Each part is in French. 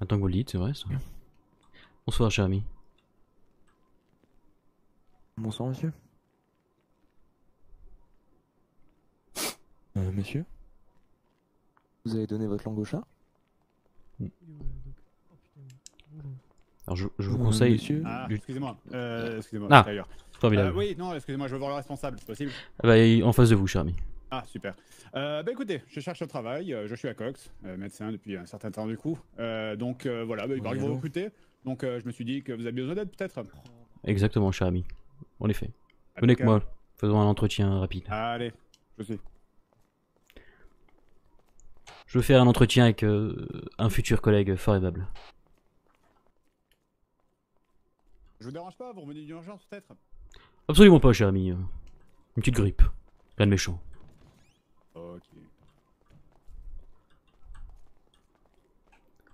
Maintenant que vous le dites, c'est vrai ça. Bonsoir, cher ami. Bonsoir, monsieur. Monsieur, vous avez donné votre langue au chat? Alors je vous conseille... Monsieur. Ah, excusez-moi, excusez-moi, Ah, j'étais ailleurs. formidable. Oui, non, excusez-moi, je veux voir le responsable, c'est possible? Ah bah, en face de vous, cher ami. Ah, super. Bah écoutez, je cherche un travail, je suis à Cox, médecin depuis un certain temps du coup. Donc voilà, bah, il paraît que vous recrutez. Donc je me suis dit que vous avez besoin d'aide peut-être. Exactement, cher ami. En effet. Venez avec Impeccable. moi, faisons un entretien rapide. Allez, je suis. Je veux faire un entretien avec un futur collègue fort aimable. Je vous dérange pas, vous revenez d'urgence peut-être? Absolument pas, cher ami. Une petite grippe. Rien de méchant. Ok.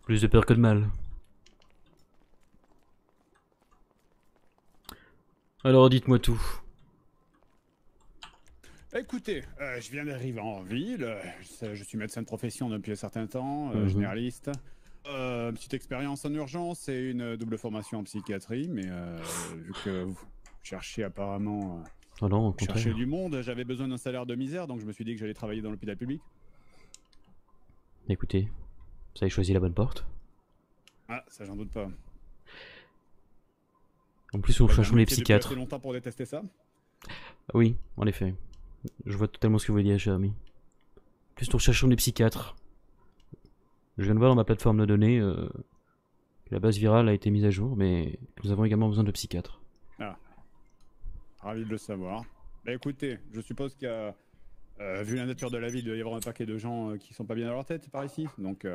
Plus de peur que de mal. Alors dites-moi tout. Écoutez, je viens d'arriver en ville, je suis médecin de profession depuis un certain temps, Mhm. généraliste. Petite expérience en urgence et une double formation en psychiatrie, mais vu que vous cherchez apparemment Oh non, au vous cherchez contraire. du monde, j'avais besoin d'un salaire de misère, donc je me suis dit que j'allais travailler dans l'hôpital public. Écoutez, vous avez choisi la bonne porte. Ah, ça j'en doute pas. En plus, nous Vous avez un cherchons des métier depuis psychiatres. assez longtemps pour détester ça. Ah oui, en effet. Je vois totalement ce que vous voulez dire, cher ami. En plus, nous recherchons des psychiatres. Je viens de voir dans ma plateforme de données que la base virale a été mise à jour, mais nous avons également besoin de psychiatres. Ravi de le savoir. Bah écoutez, je suppose qu'il y a, vu la nature de la ville, il doit y avoir un paquet de gens qui sont pas bien dans leur tête par ici, donc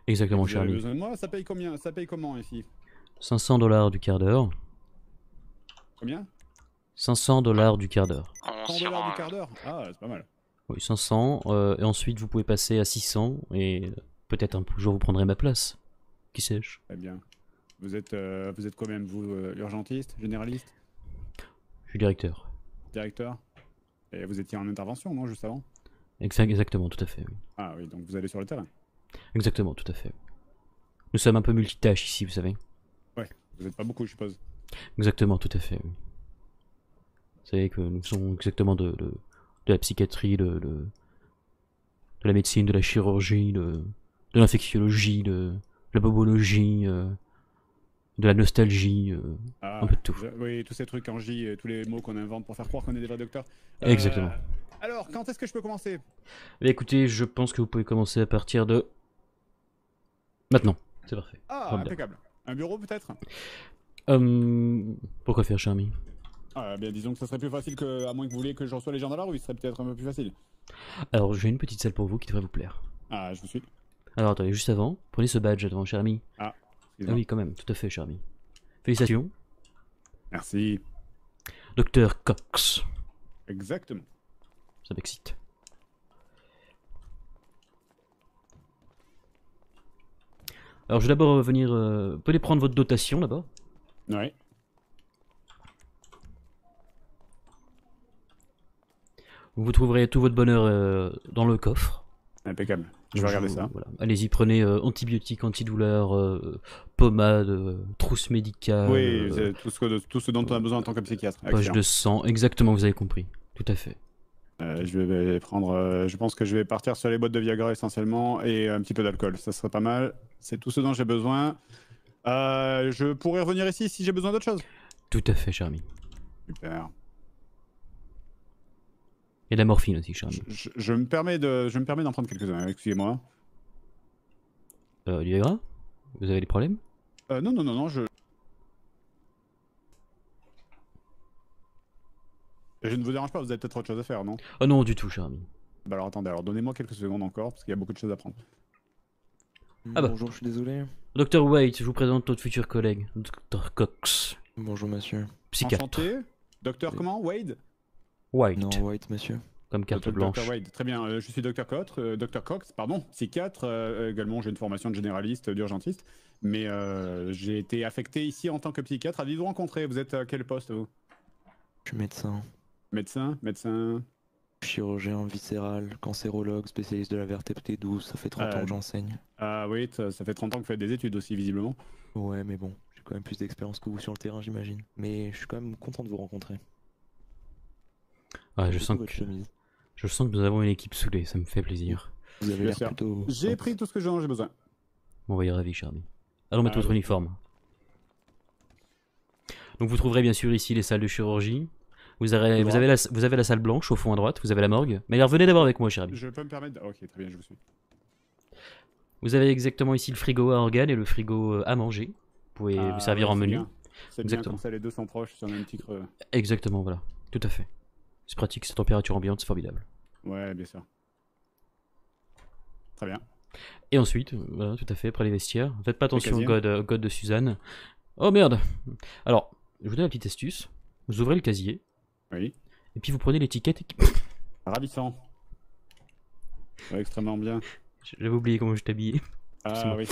Exactement, vous cher avez ami. besoin de moi. Ça paye combien? Ça paye comment ici? 500 $ du quart d'heure. Combien? 500 $ du quart d'heure. 100 dollars du quart d'heure? Ah, c'est pas mal. Oui, 500. Et ensuite, vous pouvez passer à 600. Et peut-être un jour, vous prendrez ma place. Qui sais-je? Très bien. Vous êtes quoi même, vous, urgentiste, généraliste, Je suis directeur. directeur? Et vous étiez en intervention, non, juste avant? Exactement, tout à fait. Oui. Ah oui, donc vous allez sur le terrain. Exactement, tout à fait. Nous sommes un peu multitâches ici, vous savez. Ouais, vous êtes pas beaucoup, je suppose. Exactement, tout à fait. Oui. Vous savez que nous sommes exactement de la psychiatrie, de la médecine, de la chirurgie, de l'infectiologie, de la bobologie, de la nostalgie, Ah, un peu de tout. oui, tous ces trucs en J, tous les mots qu'on invente pour faire croire qu'on est des vrais docteurs. Exactement. Alors, quand est-ce que je peux commencer? Eh écoutez, je pense que vous pouvez commencer à partir de... Maintenant, c'est parfait. Ah, Formidable. impeccable. Un bureau peut-être? Pourquoi faire, cher ami? Ah, bien disons que ça serait plus facile que, à moins que vous vouliez que je reçoive les gens dans la rue, ce serait peut-être un peu plus facile. Alors, j'ai une petite salle pour vous qui devrait vous plaire. Ah, je vous suis. Alors, attendez, juste avant, prenez ce badge devant, cher ami. Ah, Ah excusez-moi. oui, quand même, tout à fait, cher ami. Félicitations, Merci. Docteur Cox. Exactement. Ça m'excite. Alors, je vais d'abord venir... vous pouvez prendre votre dotation, d'abord. Ouais. Vous trouverez tout votre bonheur dans le coffre. Impeccable. Je Donc, vais regarder ça. voilà. Allez-y, prenez antibiotiques, antidouleurs, pommade, trousse médicale, Oui, c'est tout ce dont on a besoin en tant que psychiatre. poche Excellent. de sang. Exactement, vous avez compris. Tout à fait. Je vais prendre. Je pense que je vais partir sur les boîtes de Viagra essentiellement et un petit peu d'alcool. Ça serait pas mal. C'est tout ce dont j'ai besoin. Je pourrais revenir ici si j'ai besoin d'autre chose. Tout à fait, cher ami. Super. Et de la morphine aussi, cher ami. Je me permets d'en prendre quelques-uns. Excusez-moi. Du Viagra? Vous avez des problèmes? Non, non, non, non. Je ne vous dérange pas. Vous avez peut-être autre chose à faire, non? Oh non, du tout, cher ami. Bah alors attendez. Alors donnez-moi quelques secondes encore parce qu'il y a beaucoup de choses à prendre. Ah bah. Bonjour, je suis désolé. Docteur White, je vous présente notre futur collègue, Docteur Cox, Bonjour, monsieur. psychiatre. Enchanté. Docteur comment? Wade? White, Non, White, monsieur. comme carte Dr. blanche. Wade. Très bien, je suis Dr. Cox, pardon, psychiatre. Également, j'ai une formation de généraliste, d'urgentiste. Mais j'ai été affecté ici en tant que psychiatre. Avez-vous vous rencontré? Vous êtes à quel poste, vous? Je suis médecin. Médecin? Médecin? Chirurgien viscéral, cancérologue, spécialiste de la vertébrée douce, ça fait 30 ans que j'enseigne. Ah oui, ça fait 30 ans que vous faites des études aussi, visiblement. Ouais, mais bon, j'ai quand même plus d'expérience que vous sur le terrain, j'imagine. Mais je suis quand même content de vous rencontrer. Ah, J'aime je beaucoup sens votre que chemise. nous avons une équipe soudée, ça me fait plaisir. Vous avez Bien l'air sûr. plutôt... J'ai pris tout ce que j'ai besoin. Bon, va y ravi, cher ami. Allons mettre Ah, votre oui. uniforme. Donc vous trouverez bien sûr ici les salles de chirurgie. Vous avez la salle blanche au fond à droite, vous avez la morgue. Mais alors venez d'abord avec moi, cher ami. Je peux me permettre... Ok, très bien, je vous suis. Vous avez exactement ici le frigo à organes et le frigo à manger. Vous pouvez vous servir en menu. C'est bien, Exactement. comme ça les deux sont proches sur le même petit creux. Exactement, voilà. Tout à fait. C'est pratique, c'est température ambiante, c'est formidable. Ouais, bien sûr. Très bien. Et ensuite, voilà, tout à fait, après les vestiaires. Faites pas attention au casier. code de Suzanne. Oh merde! Alors, je vous donne la petite astuce. Vous ouvrez le casier, Oui. et puis vous prenez l'étiquette. Ravissant. Ouais, extrêmement bien. J'avais oublié comment je t'habillais. Ah oui.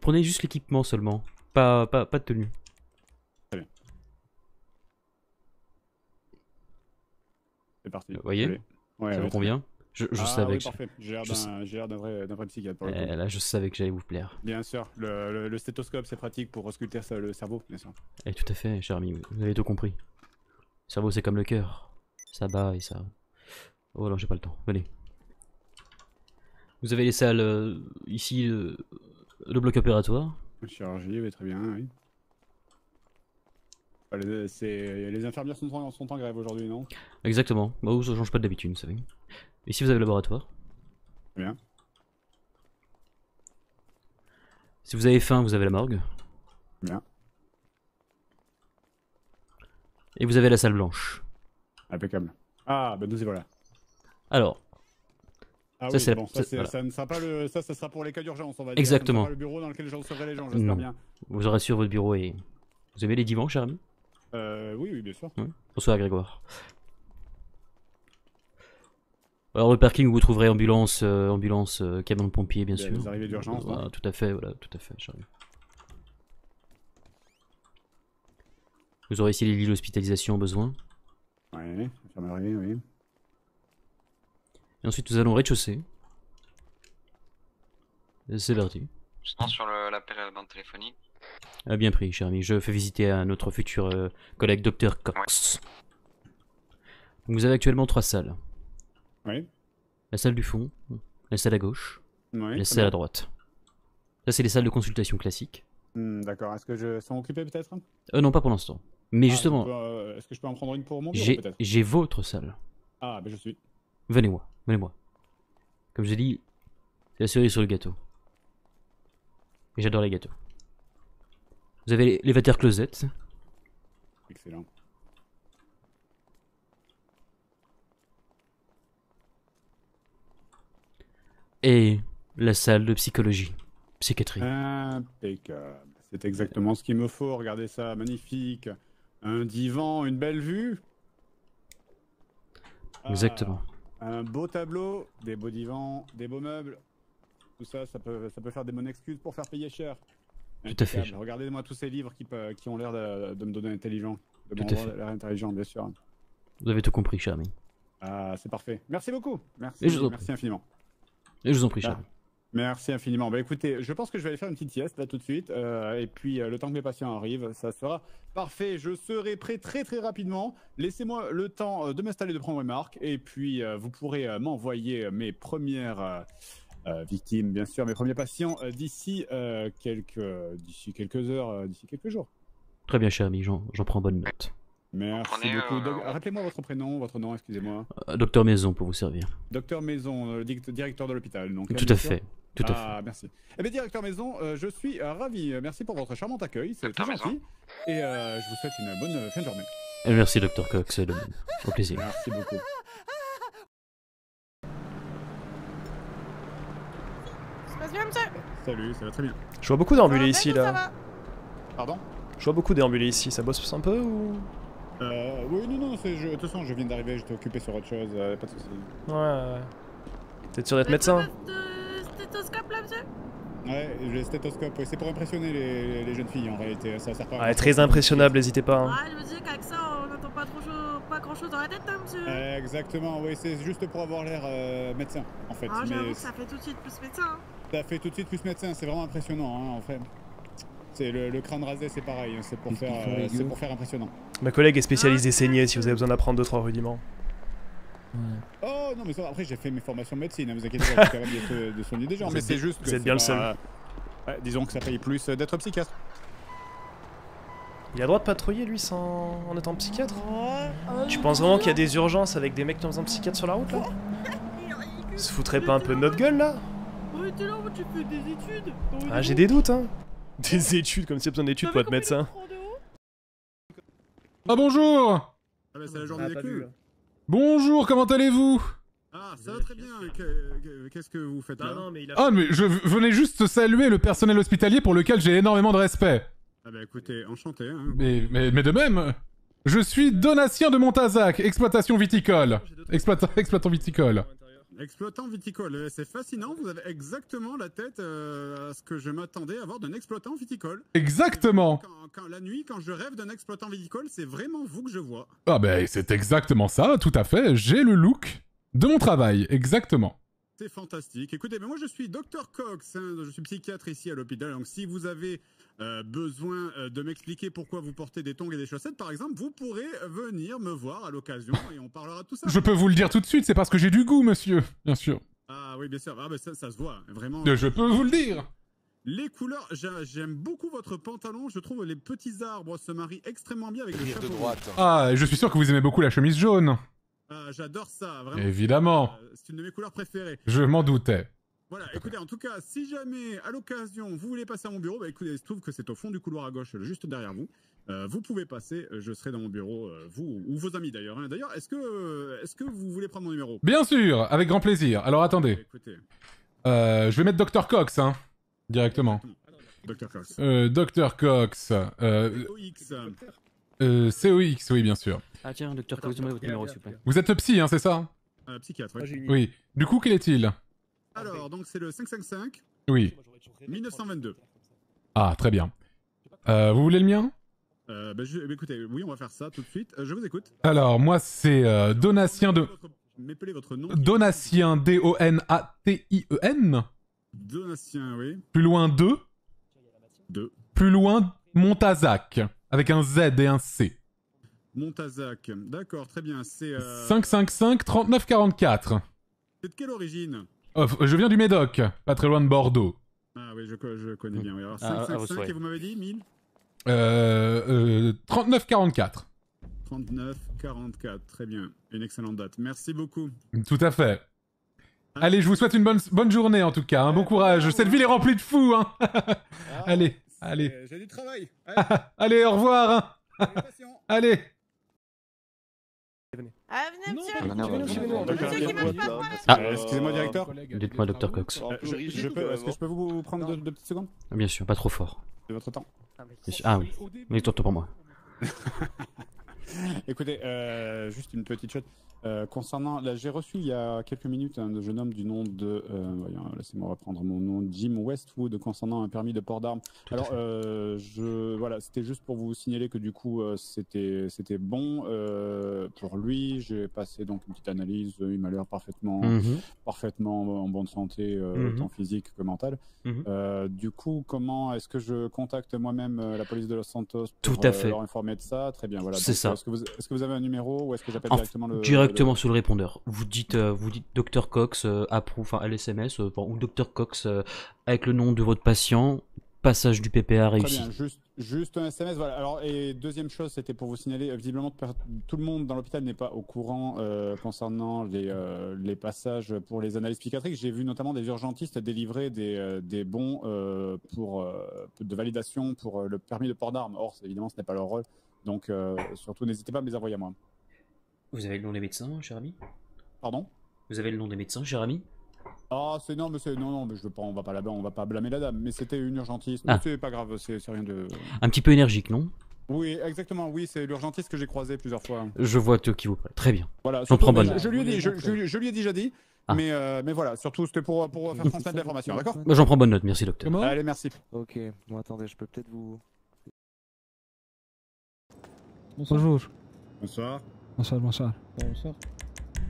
Prenez juste l'équipement seulement, pas de tenue. Très bien. C'est parti. Vous voyez? Allez. Ouais, Ça ouais, vous convient? Je Ah, savais oui, que parfait. J'ai l'air d'un vrai psychiatre pour le coup. là, je savais que j'allais vous plaire. Bien sûr, le stéthoscope c'est pratique pour ausculter le cerveau, bien sûr. Et tout à fait, cher ami, vous avez tout compris. Le cerveau, c'est comme le cœur. Ça bat et ça... Oh non, j'ai pas le temps. Venez. Vous avez les salles, ici, le bloc opératoire. Chirurgie, oui, très bien, oui. Les infirmières sont en grève aujourd'hui, non? Exactement. Bah, ça change pas d'habitude, vous savez. Ici, vous avez le laboratoire. Très bien. Si vous avez faim, vous avez la morgue. Bien. Et vous avez la salle blanche. Impeccable. Ah, bah nous y voilà. Alors, Ah ça, oui, c'est bon, voilà. ça ne sera pas le... Ça sera pour les cas d'urgence, on va dire. Exactement. Ça ne sera pas le bureau dans lequel je recevrai les gens, j'espère Non. bien. Vous aurez sur votre bureau et... Vous aimez les divans, cher ami? Oui, oui, bien sûr. Ouais. Bonsoir, Grégoire. Alors, le parking, vous trouverez ambulance, camion de pompier, bien sûr. Les arrivées d'urgence, Voilà, non? tout à fait, voilà, tout à fait, cher ami. Vous aurez ici les lits d'hospitalisation au besoin. Ouais, infirmerie, oui. Et ensuite, nous allons au rez-de-chaussée. C'est parti. Je pense sur l'appel à la bande téléphonique. Ah, bien pris, cher ami. Je fais visiter à notre futur collègue Dr Cox. Donc, vous avez actuellement 3 salles. Oui. La salle du fond, la salle à gauche, Oui, et la très salle à bien. droite. Ça, c'est les salles de consultation classiques. D'accord, est-ce que je sont occupés peut-être? Non, pas pour l'instant. Mais Ah, justement, est-ce que je peux en prendre une pour mon bureau j'ai peut-être? votre salle. Ah, ben je suis. Venez-moi, venez-moi. Comme j'ai dit, c'est la cerise sur le gâteau. Et j'adore les gâteaux. Vous avez les water closets. Excellent. Et la salle de psychologie, psychiatrie. Impeccable. C'est exactement ce qu'il me faut. Regardez ça, magnifique. Un divan, une belle vue. Ah, Exactement. un beau tableau, des beaux divans, des beaux meubles. Tout ça, ça peut faire des bonnes excuses pour faire payer cher. Tout à fait. Impeccable. Regardez-moi tous ces livres qui ont l'air de me donner intelligent. De Tout à fait. l'air intelligent, bien sûr. Vous avez tout compris, cher ami. Ah, c'est parfait. Merci beaucoup. Merci, Et je vous en merci infiniment. Et je vous en prie, cher Ah. ami. Merci infiniment. Bah écoutez, je pense que je vais aller faire une petite sieste là tout de suite. Et puis le temps que mes patients arrivent, ça sera parfait. Je serai prêt très très rapidement. Laissez-moi le temps de m'installer, de prendre mes marques. Et puis vous pourrez m'envoyer mes premières victimes, bien sûr, mes premiers patients d'ici quelques heures, d'ici quelques jours. Très bien, cher ami, j'en prends bonne note. Merci Prenez, beaucoup. Rappelez-moi votre prénom, votre nom, excusez-moi. Docteur Maison pour vous servir. Docteur Maison, directeur de l'hôpital. Donc, Tout bien à sûr. fait, tout à fait. Ah, merci. Eh bien, directeur Maison, je suis ravi. Merci pour votre charmant accueil, c'est très Docteur gentil. Et je vous souhaite une bonne fin de journée. Et merci, Docteur Cox, de même. Au plaisir. Merci beaucoup. Ça se passe bien, monsieur? Salut, ça va très bien. Je vois beaucoup déambuler Ça va, ici tout ça là. va? Pardon? Je vois beaucoup déambuler ici, ça bosse un peu ou. Oui, non, de toute façon, je viens d'arriver, j'étais occupé sur autre chose, pas de soucis. Ouais. T'es sûr d'être Vous médecin? avez de stéthoscope là, monsieur? Ouais, j'ai le stéthoscope, ouais, c'est pour impressionner les jeunes filles en réalité, ça sert pas. Ouais, très impressionnable, n'hésitez pas. Hein. Ouais, je me dis qu'avec ça, on n'entend pas pas grand chose dans la tête, hein, monsieur. Exactement, oui, c'est juste pour avoir l'air médecin, en fait. Ah, j'avoue Mais que ça fait tout de suite plus médecin. Hein. ça fait tout de suite plus médecin, c'est vraiment impressionnant, hein, en fait. C'est le crâne rasé, c'est pareil, hein, c'est pour faire impressionnant. Ma collègue est spécialisée saignée si vous avez besoin d'apprendre 2-3 rudiments. Oh non, mais ça, après j'ai fait mes formations de médecine, hein, vous inquiétez pas, je suis capable de soigner des gens, mais c'est juste que vous êtes bien le seul. Ouais, disons que ça paye plus d'être psychiatre. Il a le droit de patrouiller lui en étant psychiatre? Tu penses vraiment qu'il y a des urgences avec des mecs qui ont besoin de psychiatre sur la route là? Il se foutrait pas un peu de notre gueule là? Ouais, t'es là, tu fais des études. Ah, j'ai des doutes hein. Des études, comme s'il y a besoin d'études pour être médecin. Ah bonjour. Ah bah c'est la journée des clous. Bonjour, comment allez-vous? Ah, ça va très bien, qu'est-ce que vous faites là? Ah mais je venais juste saluer le personnel hospitalier pour lequel j'ai énormément de respect. Ah bah écoutez, enchanté. Hein. Mais de même, je suis Donatien de Montazac, exploitation viticole. Exploitant viticole. Exploitant viticole, c'est fascinant, vous avez exactement la tête à ce que je m'attendais à voir d'un exploitant viticole. Exactement. La nuit, quand je rêve d'un exploitant viticole, c'est vraiment vous que je vois. Ah ben c'est exactement ça, tout à fait, j'ai le look de mon travail, exactement. C'est fantastique. Écoutez, mais moi je suis Dr Cox, hein, je suis psychiatre ici à l'hôpital, donc si vous avez besoin de m'expliquer pourquoi vous portez des tongs et des chaussettes, par exemple, vous pourrez venir me voir à l'occasion et on parlera de tout ça. Je peux vous le dire tout de suite, c'est parce que j'ai du goût, monsieur, bien sûr. Ah oui, bien sûr, ah, bah, ça se voit, vraiment. Je peux vous le dire. Les couleurs, j'aime beaucoup votre pantalon, je trouve les petits arbres se marient extrêmement bien avec le chapeau. De droite. Ah, je suis sûr que vous aimez beaucoup la chemise jaune. Ah, j'adore ça, vraiment. Évidemment. C'est une de mes couleurs préférées. Je m'en doutais. Voilà, écoutez, en tout cas, si jamais, à l'occasion, vous voulez passer à mon bureau, bah écoutez, il se trouve que c'est au fond du couloir à gauche, juste derrière vous. Vous pouvez passer, je serai dans mon bureau, vous ou vos amis d'ailleurs. Hein. D'ailleurs, est-ce que vous voulez prendre mon numéro? Bien sûr, avec grand plaisir. Alors attendez. Écoutez. Je vais mettre Dr Cox, hein, directement. Dr Cox. Dr Cox. OX. COX, oui, bien sûr. Ah tiens, docteur Cox, donnez-moi votre numéro s'il vous plaît. Vous êtes psy, hein, c'est ça? Psychiatre, oui. Oui. Du coup, quel est-il? Alors, donc c'est le 555 Oui. 1922. Ah, très bien. Vous voulez le mien? Écoutez, oui, on va faire ça tout de suite. Je vous écoute. Alors, moi, c'est Donatien de... M'épelez votre nom. Donatien, D-O-N-A-T-I-E-N. Donatien, oui. Plus loin 2. 2. Plus loin Montazac. Avec un Z et un C. Montazac. D'accord, très bien. C'est 555 39 44. C'est de quelle origine? Je viens du Médoc, pas très loin de Bordeaux. Ah oui, je connais bien. Oui. Alors, Ah, 555 et vous m'avez dit 1000 39 44. 39 44, très bien. Une excellente date. Merci beaucoup. Tout à fait. Allez, je vous souhaite une bonne journée en tout cas. Bon courage. Cette ville est remplie de fous. Hein. Allez. J'ai du travail. Allez, au revoir. Hein. Allez. Ah, venez, monsieur. Venez, Monsieur qui marche pas, quoi, là. Ah, Excusez-moi, directeur. dites-moi Dr Cox. Est-ce que je peux vous prendre deux petites secondes Bien sûr, pas trop fort. de votre temps? Bien sûr. Ah oui, mais tourne pour moi. Écoutez, juste une petite chose. Concernant, là, j'ai reçu il y a quelques minutes un jeune homme du nom de, voyons, laissez-moi reprendre mon nom, Jim Westwood, concernant un permis de port d'armes. Alors, voilà, c'était juste pour vous signaler que du coup, c'était bon pour lui. J'ai passé donc une petite analyse, il m'a l'air parfaitement en bonne santé, tant physique que mentale. Du coup, comment est-ce que je contacte moi-même la police de Los Santos pour Tout à fait. leur informer de ça? Très bien, voilà. C'est ça. Est-ce que vous avez un numéro ou est-ce que j'appelle directement le... Directement sous le répondeur. Vous dites Dr Cox approuve, enfin LSMS ou Dr Cox avec le nom de votre patient. Passage du PPA réussi. Très bien, juste un SMS, voilà. Alors, et deuxième chose, c'était pour vous signaler, visiblement tout le monde dans l'hôpital n'est pas au courant concernant les passages pour les analyses psychiatriques. J'ai vu notamment des urgentistes délivrer des bons de validation pour le permis de port d'armes. Or, évidemment, ce n'est pas leur rôle. Donc, surtout, n'hésitez pas à me les envoyer à moi. Vous avez le nom des médecins, cher ami? Pardon? Vous avez le nom des médecins, cher ami? Ah, non, mais je veux pas, on va pas blâmer la dame, mais c'était une urgentiste, Ah. mais c'est pas grave, c'est rien de... Un petit peu énergique, non? Oui, exactement, oui, c'est l'urgentiste que j'ai croisé plusieurs fois. Je vois de qui vous parlez. Très bien. Voilà, J'en surtout, prends bonne. je lui ai dit, je lui ai déjà dit, Ah. mais voilà, surtout c'était pour faire transmettre l'information, d'accord? J'en prends bonne note, merci docteur. Comment? Allez, merci. Ok, bon attendez, je peux peut-être vous... Bonjour. Bonsoir. Bonsoir, bonsoir. Bonsoir.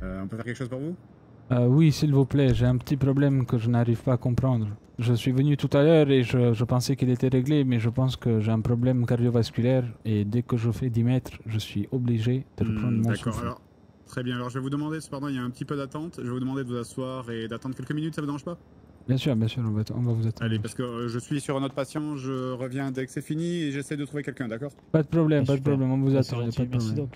On peut faire quelque chose pour vous? Oui, s'il vous plaît, j'ai un petit problème que je n'arrive pas à comprendre. Je suis venu tout à l'heure et je pensais qu'il était réglé, mais je pense que j'ai un problème cardiovasculaire et dès que je fais 10 mètres, je suis obligé de reprendre mon D'accord, souffle. alors, très bien. Alors je vais vous demander, cependant, il y a un petit peu d'attente. Je vais vous demander de vous asseoir et d'attendre quelques minutes, ça vous dérange pas? Bien sûr, on va vous attendre. Allez, parce que je suis sur un autre patient, je reviens dès que c'est fini et j'essaie de trouver quelqu'un, d'accord? Pas de problème, on vous attend, pas de problème.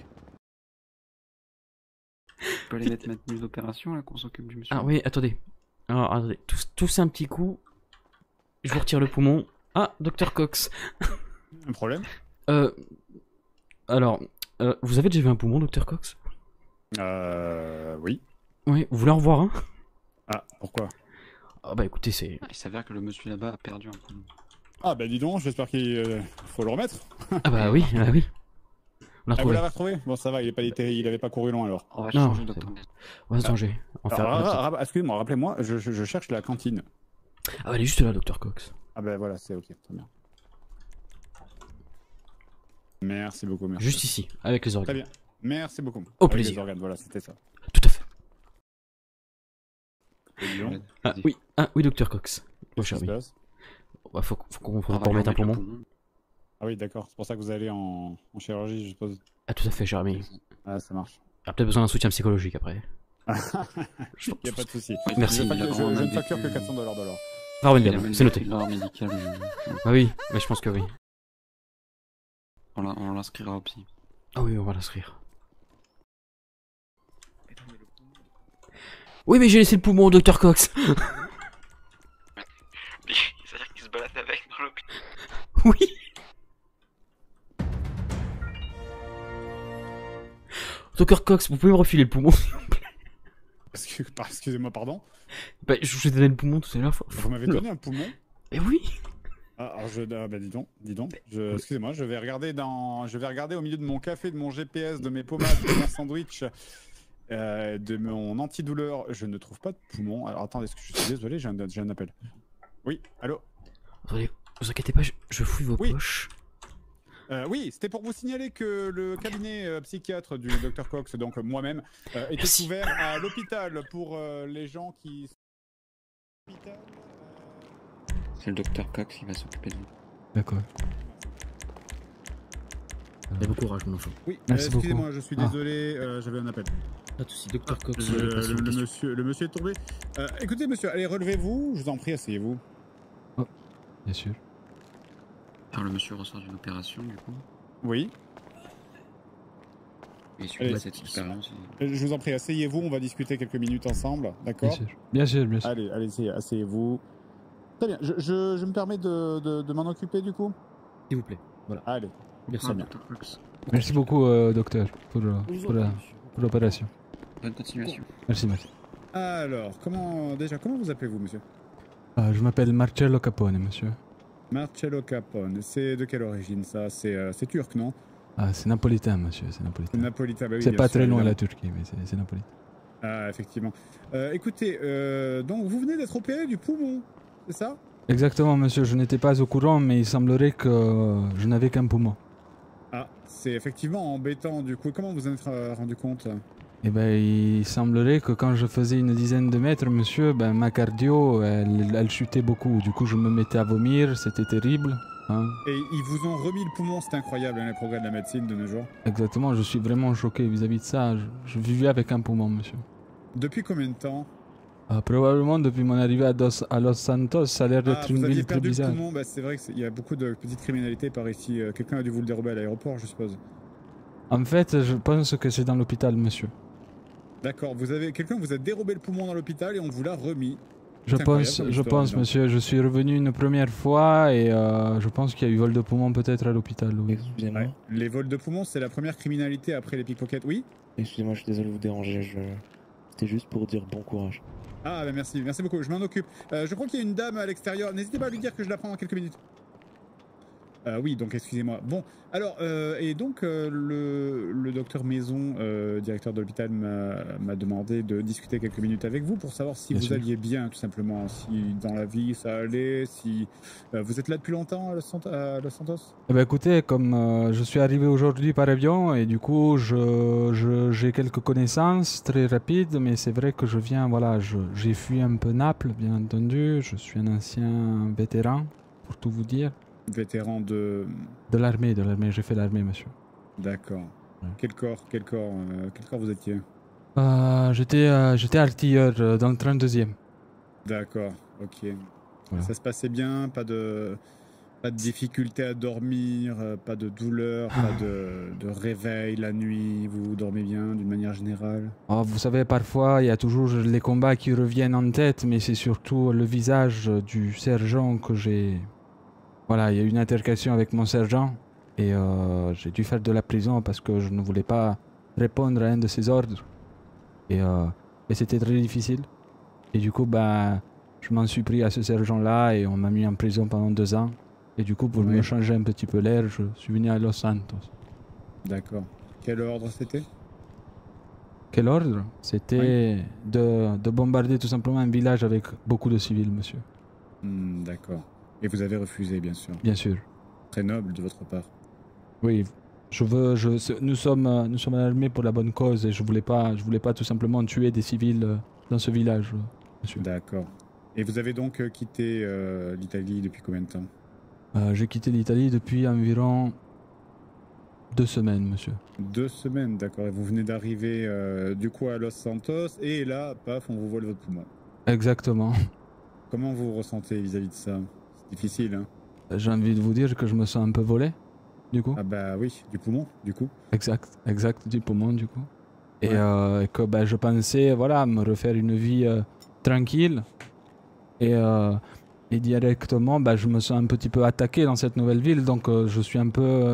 Je peux aller mettre ma tenue d'opération là qu'on s'occupe du monsieur. Ah oui, attendez. Alors, attendez. Toussez un petit coup. Je vous retire le poumon. Ah, Dr Cox. Un problème? Alors, vous avez déjà vu un poumon, Dr Cox? Oui. Oui, vous voulez en revoir un? Ah, pourquoi? Ah bah écoutez, c'est... Il s'avère que le monsieur là-bas a perdu un poumon. Ah bah dis donc, j'espère qu'il faut le remettre. Ah bah oui, bah oui. On l'a Ah, vous retrouvé. l'avez retrouvé? Bon, ça va, il avait pas couru loin alors. On va Non, changer d'autre. on va se changer. On va faire... Excusez-moi, rappelez-moi, je cherche la cantine. Ah bah elle est juste là, Dr Cox. Ah bah voilà, c'est ok, très bien. Merci beaucoup, merci. Juste ici, avec les Très organes. bien, merci beaucoup. Au Avec plaisir. les organes, voilà, c'était ça. Tout à fait. Lyon. Ah oui, Dr Cox. Mon cher Qu'est-ce qui se ami. passe? Bah, faut qu'on On va remette un lui enlever le poumon. Ah oui, d'accord, c'est pour ça que vous allez en chirurgie, je suppose. Ah tout à fait, cher ami. Ah, ça marche. Il a peut-être besoin d'un soutien psychologique après. Y a pas de souci. Merci. Je ne facture que $400 de l'heure. Ah ouais, bien, c'est noté. L'art médical. Ah oui, mais je pense que oui. On l'inscrira au psy. Ah oui, on va l'inscrire. Oui, mais j'ai laissé le poumon au Dr Cox. C'est-à-dire qu'il se balade avec dans l'hôpital. Oui. Dr Cox, vous pouvez me refiler le poumon? Excusez-moi, pardon. Bah, je vous ai donné le poumon tout à l'heure. Vous m'avez donné un poumon? Mais oui. Ah, alors bah dis donc. Excusez-moi, je vais regarder au milieu de mon café, de mon GPS, de mes pommades, de mon sandwich, de mon antidouleur. Je ne trouve pas de poumon. Alors attendez, est-ce que je suis désolé, j'ai un appel. Oui, allô? Attendez, vous inquiétez pas, je fouille vos poches. Oui, c'était pour vous signaler que le cabinet psychiatre du Dr Cox, donc moi-même, était ouvert à l'hôpital pour les gens qui... C'est le docteur Cox qui va s'occuper de nous. D'accord. Bon courage, mon enfant. Oui, Merci beaucoup. excusez-moi, je suis désolé, j'avais un appel. Pas de soucis, Dr Cox. Le monsieur est tombé. Écoutez, monsieur, allez, relevez-vous, je vous en prie, asseyez-vous. Oh, bien sûr. Alors le monsieur ressort d'une opération du coup. Oui. Et suite à cette expérience. Je vous en prie, asseyez-vous, on va discuter quelques minutes ensemble, d'accord? Bien sûr. Allez, asseyez-vous. Très bien, je me permets de m'en occuper du coup? S'il vous plaît, voilà. Allez, Merci bien. Merci beaucoup, docteur, pour l'opération. Bonne continuation. Merci. Alors, comment vous appelez-vous, monsieur? Je m'appelle Marcello Capone, monsieur. Marcello Capone, c'est de quelle origine ça? C'est turc, non? Ah, c'est napolitain, monsieur, c'est napolitain. Napolitain, bah oui. C'est bien pas sûr, très loin évidemment. la Turquie, mais c'est napolitain. Ah, effectivement. Écoutez, donc vous venez d'être opéré du poumon, c'est ça? Exactement, monsieur, je n'étais pas au courant, mais il semblerait que je n'avais qu'un poumon. Ah, c'est effectivement embêtant, du coup. Comment vous en êtes rendu compte? Eh ben, il semblerait que quand je faisais une dizaine de mètres, monsieur, ben, ma cardio, elle chutait beaucoup. Du coup, je me mettais à vomir, c'était terrible. Hein. Et ils vous ont remis le poumon, c'est incroyable, hein, les progrès de la médecine de nos jours. Exactement, je suis vraiment choqué vis-à-vis de ça. Je vivais avec un poumon, monsieur. Depuis combien de temps? Probablement depuis mon arrivée à Los Santos, ça a l'air d'être une ville très bizarre. Vous aviez perdu le poumon, bah, c'est vrai qu'il y a beaucoup de petites criminalités par ici. Quelqu'un a dû vous le dérober à l'aéroport, je suppose. En fait, je pense que c'est dans l'hôpital, monsieur. D'accord, quelqu'un vous a dérobé le poumon dans l'hôpital et on vous l'a remis. Je pense, monsieur, je suis revenu une première fois et je pense qu'il y a eu vol de poumon peut-être à l'hôpital. Oui. Excusez-moi. Ouais. Les vols de poumon, c'est la première criminalité après les pickpockets, oui? Excusez-moi, je suis désolé de vous déranger. C'était juste pour dire bon courage. Ah bah merci beaucoup, je m'en occupe. Je crois qu'il y a une dame à l'extérieur, n'hésitez pas à lui dire que je la prends dans quelques minutes. Oui, donc excusez-moi. Bon, alors, et donc le docteur Maison, directeur de l'hôpital, m'a demandé de discuter quelques minutes avec vous pour savoir si Bien vous sûr. alliez bien, tout simplement, si dans la vie ça allait, si vous êtes là depuis longtemps à Los Santos. Eh ben écoutez, comme je suis arrivé aujourd'hui par avion et du coup j'ai quelques connaissances très rapides, mais c'est vrai que je viens, voilà, j'ai fui un peu Naples, bien entendu. Je suis un ancien vétéran, pour tout vous dire. Vétéran de... De l'armée, j'ai fait l'armée, monsieur. D'accord. Ouais. Quel corps vous étiez? J'étais artilleur dans le 32e. D'accord, ok. Voilà. Ça se passait bien, pas de difficulté à dormir, pas de douleur, pas de réveil la nuit, vous dormez bien d'une manière générale? Oh, vous savez, parfois, il y a toujours les combats qui reviennent en tête, mais c'est surtout le visage du sergent que j'ai... Voilà, il y a eu une altercation avec mon sergent et j'ai dû faire de la prison parce que je ne voulais pas répondre à un de ses ordres. Et c'était très difficile. Et du coup, bah, je m'en suis pris à ce sergent-là et on m'a mis en prison pendant 2 ans. Et du coup, pour me changer un petit peu l'air, je suis venu à Los Santos. D'accord. Quel ordre c'était? Quel ordre? C'était de bombarder tout simplement un village avec beaucoup de civils, monsieur. D'accord. Et vous avez refusé, bien sûr. Bien sûr. Très noble de votre part. Oui, nous sommes à l'armée pour la bonne cause et je voulais pas tout simplement tuer des civils dans ce village, monsieur. D'accord. Et vous avez donc quitté l'Italie depuis combien de temps? J'ai quitté l'Italie depuis environ 2 semaines, monsieur. 2 semaines, d'accord. Et vous venez d'arriver du coup à Los Santos et là, paf, on vous vole votre poumon. Exactement. Comment vous vous ressentez vis-à-vis de ça? C'est difficile, hein? J'ai envie de vous dire que je me sens un peu volé, du coup. Ah bah oui, du poumon, du coup. Exact, du poumon, du coup. Et que bah, je pensais, voilà, me refaire une vie tranquille. Et directement, bah, je me sens un petit peu attaqué dans cette nouvelle ville, donc je suis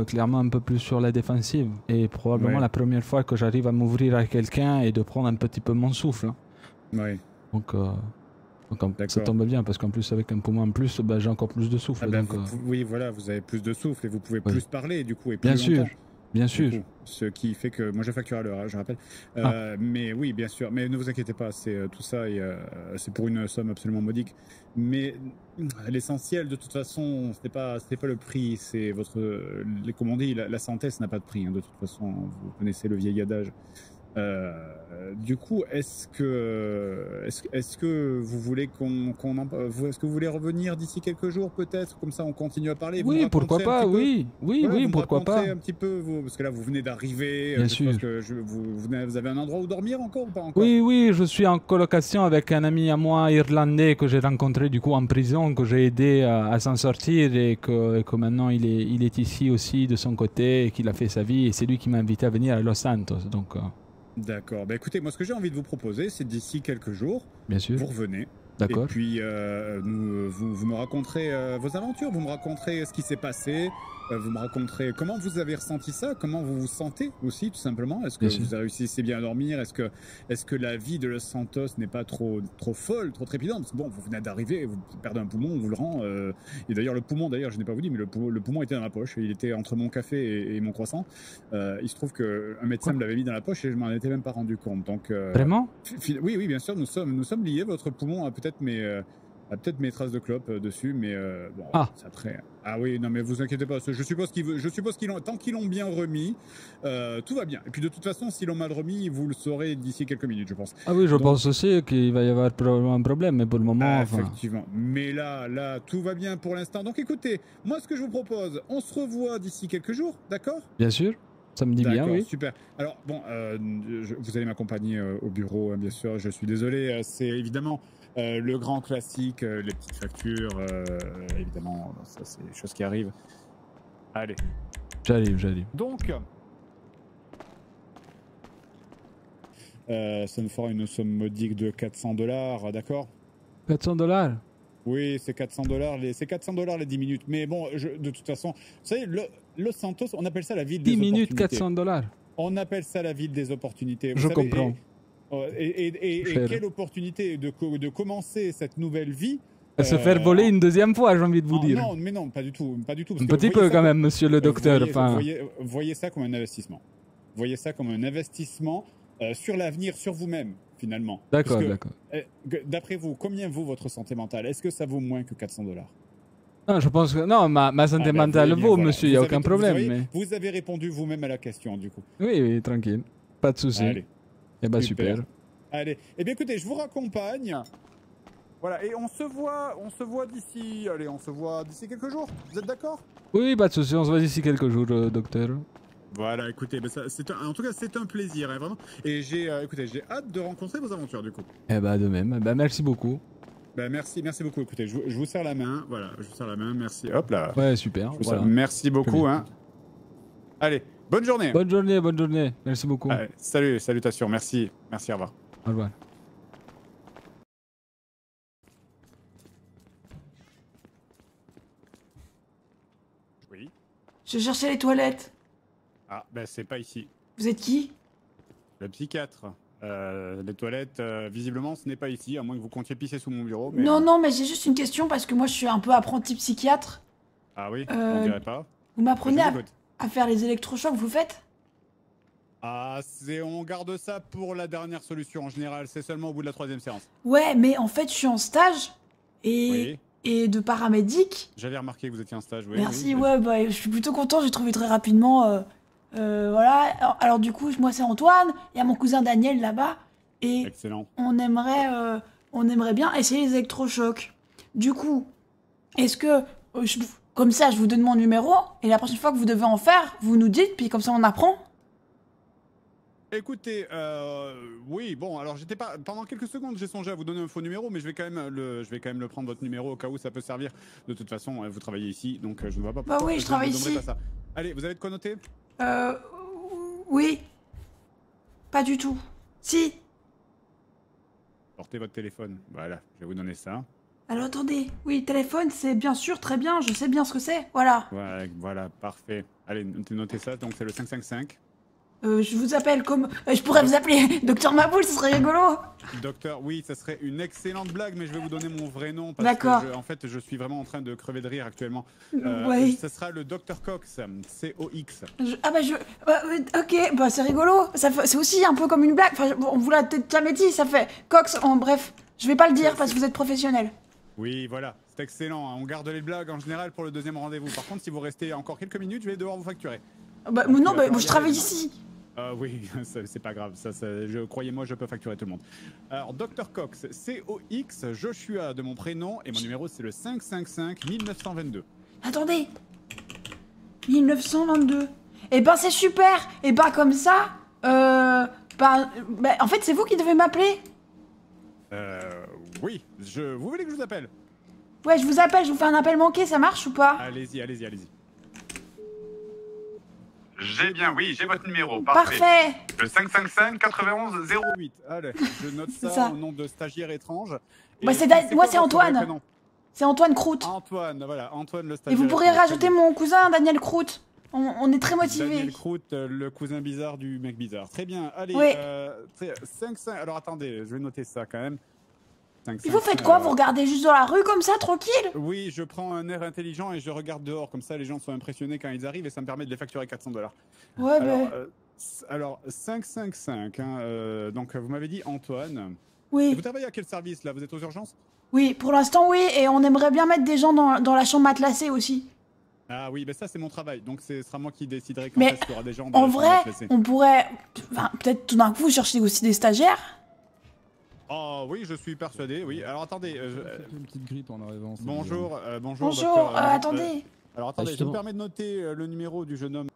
clairement un peu plus sur la défensive. Et probablement la première fois que j'arrive à m'ouvrir à quelqu'un et de prendre un petit peu mon souffle. Ouais. Donc ça tombe bien, parce qu'en plus avec un poumon en plus, bah, j'ai encore plus de souffle. Ah bah, donc, oui, voilà, vous avez plus de souffle et vous pouvez plus parler, du coup, et plus bien sûr, longtemps. bien sûr. Coup, ce qui fait que moi je facture à l'heure, hein, je rappelle. Mais oui, bien sûr. Mais ne vous inquiétez pas, c'est tout ça et c'est pour une somme absolument modique. Mais l'essentiel, de toute façon, c'était pas le prix. C'est comme on dit, la santé, ça n'a pas de prix. Hein, de toute façon, vous connaissez le vieil adage. Du coup, est-ce que vous voulez est-ce que vous voulez revenir d'ici quelques jours peut-être, comme ça on continue à parler? Oui, pourquoi pas, oui, pourquoi pas. Un petit peu, parce que là vous venez d'arriver. Bien sûr. Que vous avez un endroit où dormir encore ou pas encore? Oui, je suis en colocation avec un ami à moi irlandais que j'ai rencontré du coup en prison, que j'ai aidé à s'en sortir et que maintenant il est ici aussi de son côté et qu'il a fait sa vie et c'est lui qui m'a invité à venir à Los Santos. Donc. D'accord. Bah écoutez, moi ce que j'ai envie de vous proposer, c'est d'ici quelques jours, bien sûr, vous revenez. D'accord. Et puis vous me raconterez vos aventures, vous me raconterez ce qui s'est passé, vous me raconterez comment vous avez ressenti ça, comment vous vous sentez aussi tout simplement. Est-ce que vous réussissez bien à dormir? Est-ce que la vie de Los Santos n'est pas trop folle, trop trépidante? Parce que bon, vous venez d'arriver, vous perdez un poumon, on vous le rend. Et d'ailleurs le poumon, je n'ai pas vous dit, mais le poumon était dans la poche. Il était entre mon café et mon croissant. Il se trouve qu'un médecin me l'avait mis dans la poche et je m'en étais même pas rendu compte. Donc vraiment? Oui, bien sûr, nous sommes liés. Votre poumon a peut-être mes traces de clope dessus, mais bon, c'est après. Ah oui, non mais vous inquiétez pas, je suppose tant qu'ils l'ont bien remis, tout va bien. Et puis de toute façon, s'ils l'ont mal remis, vous le saurez d'ici quelques minutes, je pense. Ah oui, je pense aussi qu'il va y avoir probablement un problème, mais pour le moment... Effectivement, mais là, tout va bien pour l'instant. Donc écoutez, moi ce que je vous propose, on se revoit d'ici quelques jours, d'accord? Bien sûr. Ça me dit bien, oui. Super. Alors, bon, vous allez m'accompagner au bureau, hein, bien sûr. Je suis désolé. C'est évidemment le grand classique, les petites factures. Évidemment, ça, c'est des choses qui arrivent. Allez. J'arrive. Donc, ça me fera une somme modique de $400, d'accord? $400? Oui, c'est $400. C'est $400 les 10 minutes. Mais bon, de toute façon, vous savez, Los Santos, on appelle ça la ville des opportunités. 10 minutes, $400. On appelle ça la ville des opportunités. Je comprends. Et quelle opportunité de commencer cette nouvelle vie Se faire voler une deuxième fois, j'ai envie de vous dire. Non, mais non, pas du tout. Pas du tout parce Un que petit vous voyez peu ça quand même, monsieur le docteur. Voyez ça comme un investissement. Voyez ça comme un investissement sur l'avenir, sur vous-même, finalement. D'accord, Parce que, d'accord. D'après vous, combien vaut votre santé mentale? Est-ce que ça vaut moins que 400 $? Non, je pense que non, ma santé mentale voyez bien, vaut, voilà. monsieur, il n'y a Vous aucun avez- problème. Vous, Mais... vous avez répondu vous-même à la question, du coup. Oui, oui, tranquille. Pas de souci. Allez. Eh ben super. Allez. Eh bien, écoutez, je vous raccompagne. Voilà, et on se voit d'ici. Allez, on se voit d'ici quelques jours. Vous êtes d'accord? Oui, pas de souci, on se voit d'ici quelques jours, docteur. Voilà, écoutez, ben en tout cas, c'est un plaisir, hein, vraiment. Et j'ai hâte de rencontrer vos aventures, du coup. Eh ben de même. Eh ben merci beaucoup. Ben merci beaucoup. Écoutez, je vous serre la main. Voilà, je vous serre la main. Merci. Hop là. Ouais, super. Je vous Voilà. serre. Merci beaucoup. Hein. Allez, bonne journée. Bonne journée, bonne journée. Merci beaucoup. Allez, salut, salutations. Merci, au revoir. Au revoir. Oui. Je cherchais les toilettes. Ah, ben c'est pas ici. Vous êtes qui? Le psychiatre. Les toilettes, visiblement, ce n'est pas ici, à moins que vous comptiez pisser sous mon bureau. Mais... Non, non, mais j'ai juste une question parce que moi je suis un peu apprenti psychiatre. Ah oui, on dirait pas. Vous m'apprenez Je vous écoute. à faire les électrochocs, vous faites? Ah, on garde ça pour la dernière solution en général, c'est seulement au bout de la 3e séance. Ouais, mais en fait je suis en stage Oui. et de paramédic. J'avais remarqué que vous étiez en stage, oui. Merci, oui, ouais, bah je suis plutôt content, j'ai trouvé très rapidement. Voilà, alors du coup, moi c'est Antoine, il y a mon cousin Daniel là-bas, et Excellent. on aimerait bien essayer les électrochocs. Du coup, est-ce que, comme ça, je vous donne mon numéro, et la prochaine fois que vous devez en faire, vous nous dites, puis comme ça on apprend? Écoutez, oui, bon, alors j'étais pas... Pendant quelques secondes, j'ai songé à vous donner un faux numéro, mais je vais quand même le prendre, votre numéro, au cas où ça peut servir. De toute façon, vous travaillez ici, donc je ne vois pas pourquoi. Bah oui, je travaille ne vous donnerai ici. pas ça. Allez, vous avez de quoi noter? Oui. Pas du tout. Si. Portez votre téléphone. Voilà, je vais vous donner ça. Alors attendez, oui, téléphone, c'est bien sûr, très bien, je sais bien ce que c'est, voilà. Ouais, voilà, parfait. Allez, notez ça, donc c'est le 555. Je vous appelle comme... je pourrais vous appeler Docteur Maboul, ce serait rigolo. Docteur, oui, ça serait une excellente blague, mais je vais vous donner mon vrai nom parce D'accord. que en fait, je suis vraiment en train de crever de rire actuellement. Oui. Ça sera le Dr Cox, C-O-X. Ok, bah c'est rigolo. C'est aussi un peu comme une blague. Enfin, on vous l'a peut-être jamais dit, ça fait Cox, bref. Je vais pas le dire parce que vous êtes professionnel. Oui, voilà, c'est excellent. On garde les blagues en général pour le deuxième rendez-vous. Par contre, si vous restez encore quelques minutes, je vais devoir vous facturer. Bah, non, bah, moi je travaille ici. Oui, c'est pas grave. Croyez-moi, je peux facturer tout le monde. Alors, Dr Cox, C-O-X, Joshua de mon prénom, et mon numéro c'est le 555 1922. Attendez. 1922. Eh ben c'est super. Eh ben comme ça, en fait c'est vous qui devez m'appeler. Oui, vous voulez que je vous appelle? Ouais, je vous appelle, je vous fais un appel manqué, ça marche ou pas? Allez-y. J'ai bien, oui, j'ai votre numéro, parfait. Parfait. Le 555 91 08. Allez, je note ça, au nom de stagiaire étrange. Bah, moi c'est Antoine. C'est Antoine Croûte. Antoine, voilà, Antoine le Et stagiaire. vous pourriez rajouter mon cousin Daniel Croûte. On est très motivés. Daniel Croûte, le cousin bizarre du mec bizarre. Très bien, allez. Oui. 5. Alors attendez, je vais noter ça quand même. 5, Et vous faites quoi? Vous regardez juste dans la rue comme ça, tranquille? Oui, je prends un air intelligent et je regarde dehors. Comme ça, les gens sont impressionnés quand ils arrivent et ça me permet de les facturer 400 $. Ouais, alors 555, hein, donc vous m'avez dit Antoine. Oui. Et vous travaillez à quel service là? Vous êtes aux urgences? Oui, pour l'instant, oui. Et on aimerait bien mettre des gens dans la chambre matelassée aussi. Ah oui, ben ça c'est mon travail. Donc ce sera moi qui déciderai quand Mais est-ce qu'il y aura des gens dans en la chambre vrai, matelassée. on pourrait... Enfin, peut-être tout d'un coup, vous cherchez aussi des stagiaires. Oh oui, je suis persuadé, oui. Alors attendez. Une petite grippe en arrivant. Bonjour, bonjour. Bonjour, docteur, attendez. Alors attendez, je justement. me permets de noter le numéro du jeune homme,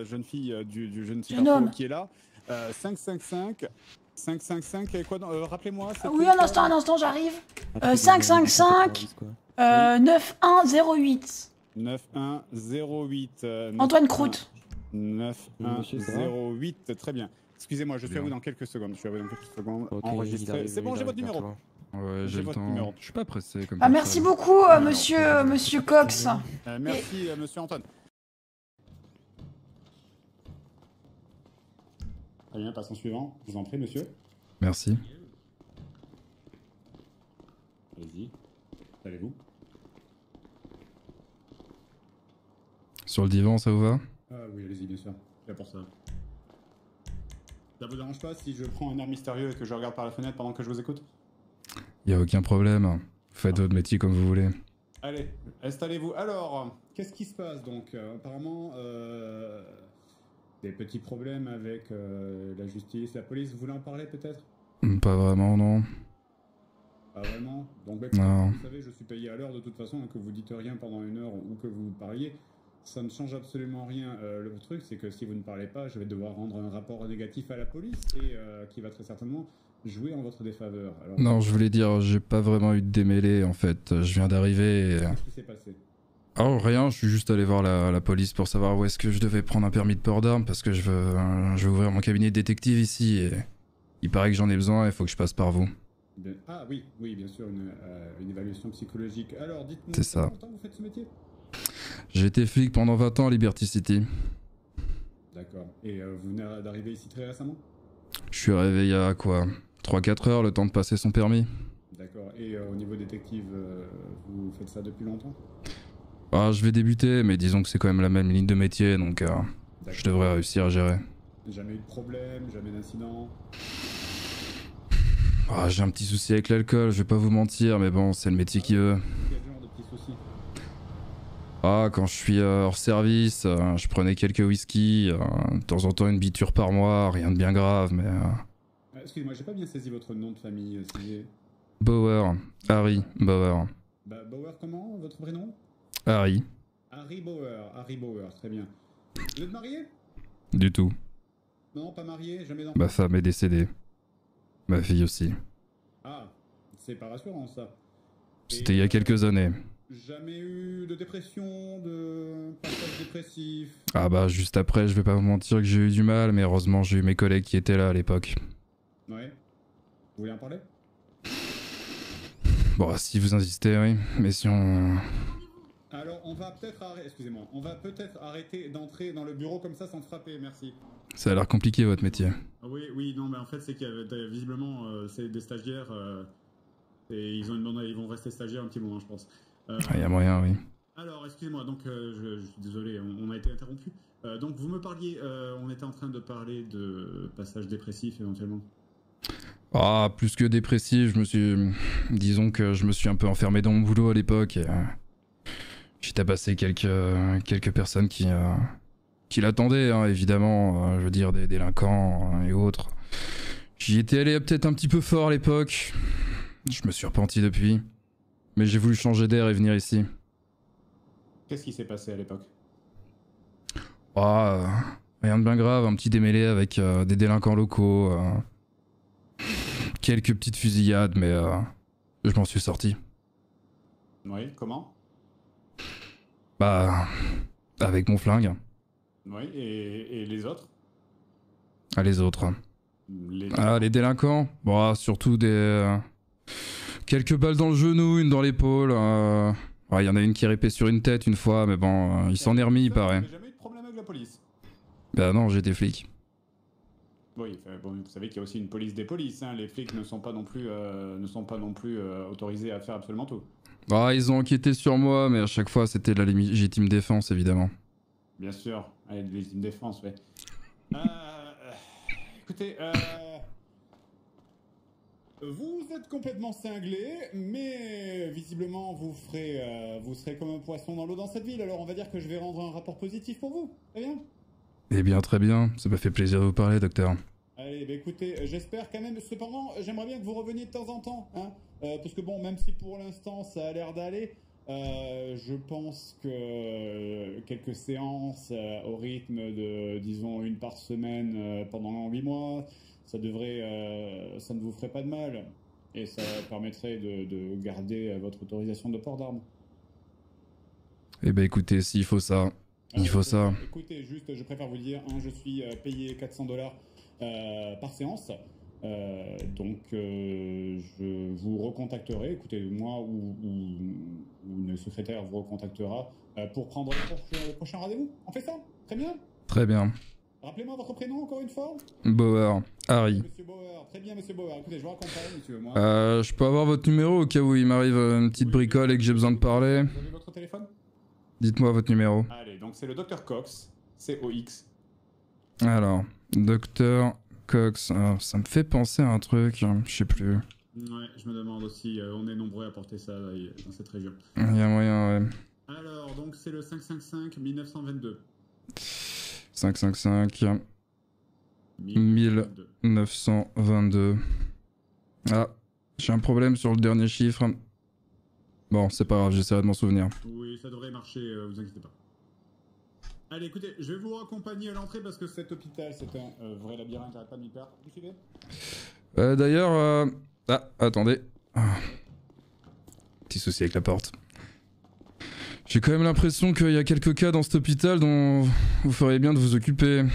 jeune fille, du jeune Jeune homme. qui est là. 555. 555, et quoi rappelez-moi. Oui, un instant, j'arrive. 555 9108. 9108. Antoine Croûte. 9108, très bien. Excusez-moi, je suis à vous dans quelques secondes. Ok, Enregistré. il C'est bon, j'ai votre arrive vers numéro. toi. Ouais, j'ai le votre temps. numéro. Je suis pas pressé comme Ah, ça. merci beaucoup, monsieur Cox. Merci, monsieur Antoine. Très bien, passons suivant. Je vous en prie, monsieur. Merci. Allez-y. Installez-vous. Sur le divan, ça vous va? Ah oui, allez-y, bien sûr. Je suis là pour ça. Ça vous dérange pas si je prends un air mystérieux et que je regarde par la fenêtre pendant que je vous écoute? Y a aucun problème. Faites votre métier comme vous voulez. Allez, installez-vous. Alors, qu'est-ce qui se passe donc? Apparemment, des petits problèmes avec la justice, la police. Vous voulez en parler peut-être? Pas vraiment, non. Pas vraiment. Donc, bah, Non. vous savez, je suis payé à l'heure de toute façon, que vous dites rien pendant une heure ou que vous parliez. Ça ne change absolument rien. Le truc, c'est que si vous ne parlez pas, je vais devoir rendre un rapport négatif à la police et qui va très certainement jouer en votre défaveur. Alors, Non, je voulais dire, j'ai pas vraiment eu de démêlé en fait. Je viens d'arriver et... qu'est-ce qui s'est passé? Oh, rien, je suis juste allé voir la police pour savoir où est-ce que je devais prendre un permis de port d'armes parce que je veux ouvrir mon cabinet de détective ici et il paraît que j'en ai besoin et il faut que je passe par vous. Ah oui, oui, bien sûr, une évaluation psychologique. Alors, dites-moi, C'est ça. combien de temps vous faites ce métier? J'ai été flic pendant 20 ans à Liberty City. D'accord. Et vous venez d'arriver ici très récemment? Je suis arrivé il y a quoi 3-4 heures, le temps de passer son permis. D'accord. Et au niveau détective, vous faites ça depuis longtemps? Ah, je vais débuter, mais disons que c'est quand même la même ligne de métier, donc je devrais réussir à gérer. Jamais eu de problème, jamais d'incident? Ah, j'ai un petit souci avec l'alcool, je vais pas vous mentir, mais bon, c'est le métier qui veut. Quel genre de petits soucis? Ah, quand je suis hors service, je prenais quelques whisky, de temps en temps une biture par mois, rien de bien grave, mais... Excusez-moi, j'ai pas bien saisi votre nom de famille. Bauer, Harry Bauer. Bauer comment, votre prénom? Harry. Harry Bauer, très bien. Vous êtes marié? Du tout. Non, pas marié, jamais d'enfant? Ma femme est décédée. Ma fille aussi. Ah, c'est pas rassurant ça. C'était il y a quelques années. Jamais eu de dépression, de passage dépressif? Ah bah juste après, je vais pas vous mentir que j'ai eu du mal, mais heureusement j'ai eu mes collègues qui étaient là à l'époque. Ouais. Vous voulez en parler? Bon, si vous insistez, oui. Mais si on... Alors, on va peut-être arrêter d'entrer dans le bureau comme ça sans frapper, merci. Ça a l'air compliqué votre métier. Oui, non, mais en fait, c'est qu'il y avait visiblement, c'est des stagiaires, et ils vont rester stagiaires un petit moment, je pense. Il y a moyen, oui. Alors, excusez-moi, donc, je suis désolé, on a été interrompu. Donc, vous me parliez, on était en train de parler de passage dépressif, éventuellement. Ah, plus que dépressif, disons que je me suis un peu enfermé dans mon boulot à l'époque et... j'ai tabassé quelques personnes qui l'attendaient, hein, évidemment, je veux dire des délinquants et autres. J'y étais allé peut-être un petit peu fort à l'époque. Je me suis repenti depuis. Mais j'ai voulu changer d'air et venir ici. Qu'est-ce qui s'est passé à l'époque? Rien de bien grave, un petit démêlé avec des délinquants locaux. Quelques petites fusillades, mais je m'en suis sorti. Oui, comment? Bah, avec mon flingue. Oui, et les autres? Ah, les autres. Les délinquants. Bon, surtout des... quelques balles dans le genou, une dans l'épaule. Il y en a une qui est ripée sur une tête une fois, mais bon, il s'en est remis, il paraît. Vous n'avez jamais eu de problème avec la police? Bah non, j'étais flic. Oui, bon, vous savez qu'il y a aussi une police des polices, hein. Les flics ne sont pas non plus autorisés à faire absolument tout. Ah, ils ont enquêté sur moi, mais à chaque fois c'était de la légitime défense, évidemment. Bien sûr, allez, de légitime défense, ouais. Écoutez, vous êtes complètement cinglé, mais visiblement vous serez comme un poisson dans l'eau dans cette ville, alors on va dire que je vais rendre un rapport positif pour vous, très bien? Eh bien, très bien, ça m'a fait plaisir de vous parler, docteur. Allez, bah écoutez, j'espère quand même, cependant, j'aimerais bien que vous reveniez de temps en temps, hein, parce que bon, même si pour l'instant ça a l'air d'aller, je pense que quelques séances au rythme de, disons, une par semaine pendant 8 mois, ça ne vous ferait pas de mal, et ça permettrait de garder votre autorisation de port d'armes. Eh ben écoutez, s'il faut ça, il faut ça. Écoutez, juste, je préfère vous dire, hein, je suis payé $400 par séance, donc je vous recontacterai. Écoutez, moi ou une secrétaire vous recontactera pour prendre le prochain rendez-vous. On fait ça? Très bien. Très bien. Rappelez-moi votre prénom encore une fois. Bauer. Harry. Monsieur Bauer, très bien monsieur Bauer. Écoutez, je vous raccompagne, monsieur. Moi. Je peux avoir votre numéro au cas où il m'arrive une petite bricole et que j'ai besoin de parler. Vous avez votre téléphone? Dites-moi votre numéro. Allez, donc c'est le Dr Cox. C-O-X. Alors, Dr Cox. Alors, ça me fait penser à un truc, je sais plus. Ouais, je me demande aussi, on est nombreux à porter ça dans cette région. Il y a moyen, ouais. Alors, donc c'est le 555 1922. 555 1922. Ah, j'ai un problème sur le dernier chiffre. Bon, c'est pas grave, j'essaierai de m'en souvenir. Oui, ça devrait marcher, vous inquiétez pas. Allez, écoutez, je vais vous raccompagner à l'entrée parce que cet hôpital, c'est un vrai labyrinthe, j'arrête pas de m'y perdre. Vous suivez? D'ailleurs, Ah, attendez. Petit souci avec la porte. J'ai quand même l'impression qu'il y a quelques cas dans cet hôpital dont vous feriez bien de vous occuper.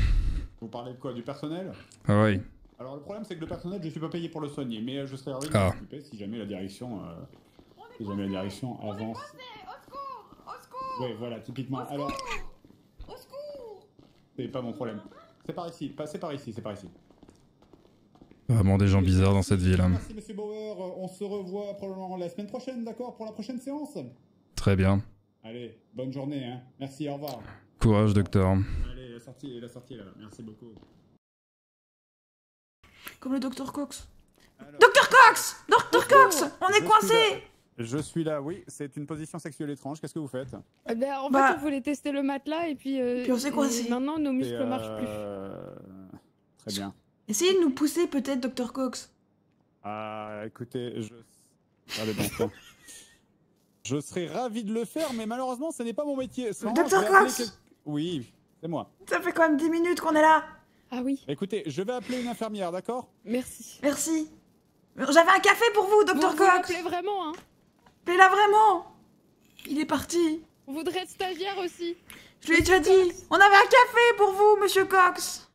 Vous parlez de quoi? Du personnel? Ah oui. Alors le problème c'est que le personnel, je suis pas payé pour le soigner, mais je serais ravi de m'occuper si jamais la direction avance. Oui, voilà, typiquement. Alors, c'est pas mon problème. C'est par ici, c'est par ici. Vraiment des gens bizarres dans cette ville. Merci monsieur Bauer, on se revoit probablement la semaine prochaine, d'accord? Pour la prochaine séance. Très bien. Allez, bonne journée, hein. Merci, au revoir. Courage, docteur. Allez, la sortie est là, merci beaucoup. Comme le Dr Cox. Dr Cox! Dr Cox! On est coincé! Je suis là, oui, c'est une position sexuelle étrange, qu'est-ce que vous faites? En fait, on voulait tester le matelas et puis on s'est coincé. Maintenant, nos muscles marchent plus. Très bien. Essayez de nous pousser peut-être, Dr Cox. Ah, écoutez, allez, bon, je serais ravi de le faire, mais malheureusement, ce n'est pas mon métier. Dr Cox! Oui, c'est moi. Ça fait quand même 10 minutes qu'on est là. Ah oui. Écoutez, je vais appeler une infirmière, d'accord? Merci. Merci. J'avais un café pour vous, Dr Cox. Vous l'appelez vraiment, hein? Appelez-la vraiment. Il est parti. On voudrait être stagiaire aussi. Je lui ai déjà dit. On avait un café pour vous, monsieur Cox.